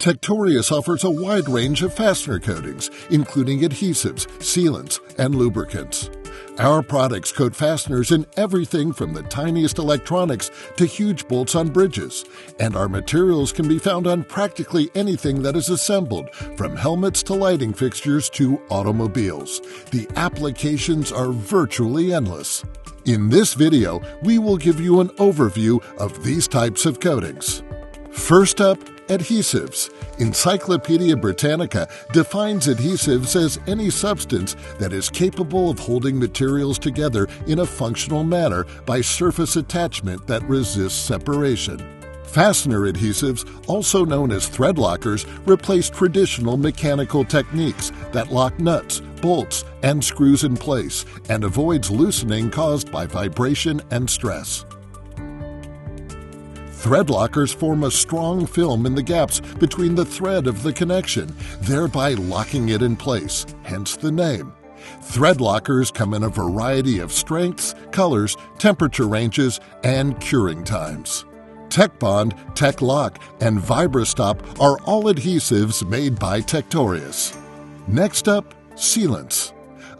Tectorius offers a wide range of fastener coatings, including adhesives, sealants, and lubricants. Our products coat fasteners in everything from the tiniest electronics to huge bolts on bridges, and our materials can be found on practically anything that is assembled, from helmets to lighting fixtures to automobiles. The applications are virtually endless. In this video, we will give you an overview of these types of coatings. First up, adhesives. Encyclopedia Britannica defines adhesives as any substance that is capable of holding materials together in a functional manner by surface attachment that resists separation. Fastener adhesives, also known as threadlockers, replace traditional mechanical techniques that lock nuts, bolts, and screws in place and avoids loosening caused by vibration and stress. Threadlockers form a strong film in the gaps between the thread of the connection, thereby locking it in place, hence the name. Threadlockers come in a variety of strengths, colors, temperature ranges, and curing times. TecBond, TecLock, and VibraStop are all adhesives made by Tectorius. Next up, sealants.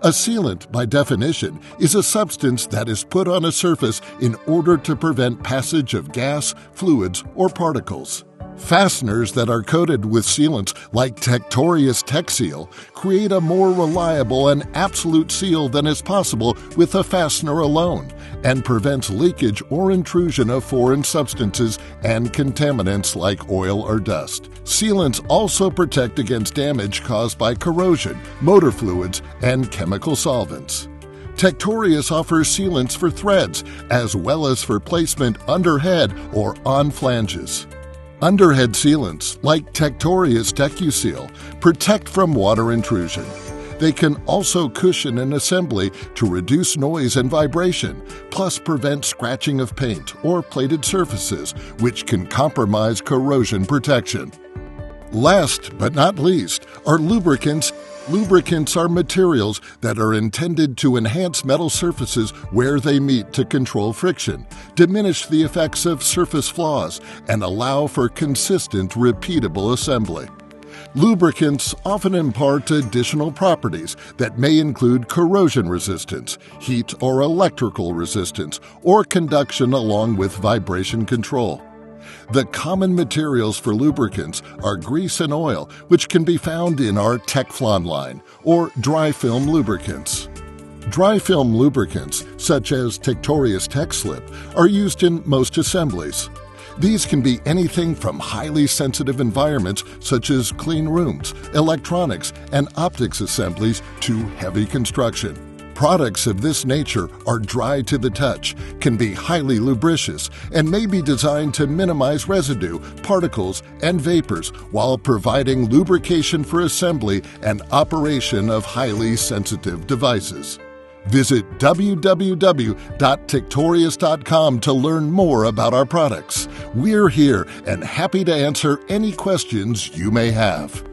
A sealant, by definition, is a substance that is put on a surface in order to prevent passage of gas, fluids, or particles. Fasteners that are coated with sealants like Tectorius TecSeal create a more reliable and absolute seal than is possible with a fastener alone, and prevents leakage or intrusion of foreign substances and contaminants like oil or dust. Sealants also protect against damage caused by corrosion, motor fluids, and chemical solvents. Tectorius offers sealants for threads, as well as for placement underhead or on flanges. Underhead sealants, like Tectorius TecSeal, protect from water intrusion. They can also cushion an assembly to reduce noise and vibration, plus prevent scratching of paint or plated surfaces, which can compromise corrosion protection. Last but not least are lubricants. Lubricants are materials that are intended to enhance metal surfaces where they meet to control friction, diminish the effects of surface flaws, and allow for consistent, repeatable assembly. Lubricants often impart additional properties that may include corrosion resistance, heat or electrical resistance, or conduction along with vibration control. The common materials for lubricants are grease and oil, which can be found in our Teflon line, or dry film lubricants. Dry film lubricants, such as Tectorius TecSlip, are used in most assemblies. These can be anything from highly sensitive environments such as clean rooms, electronics, and optics assemblies to heavy construction. Products of this nature are dry to the touch, can be highly lubricious, and may be designed to minimize residue, particles, and vapors while providing lubrication for assembly and operation of highly sensitive devices. Visit www.tectorius.com to learn more about our products. We're here and happy to answer any questions you may have.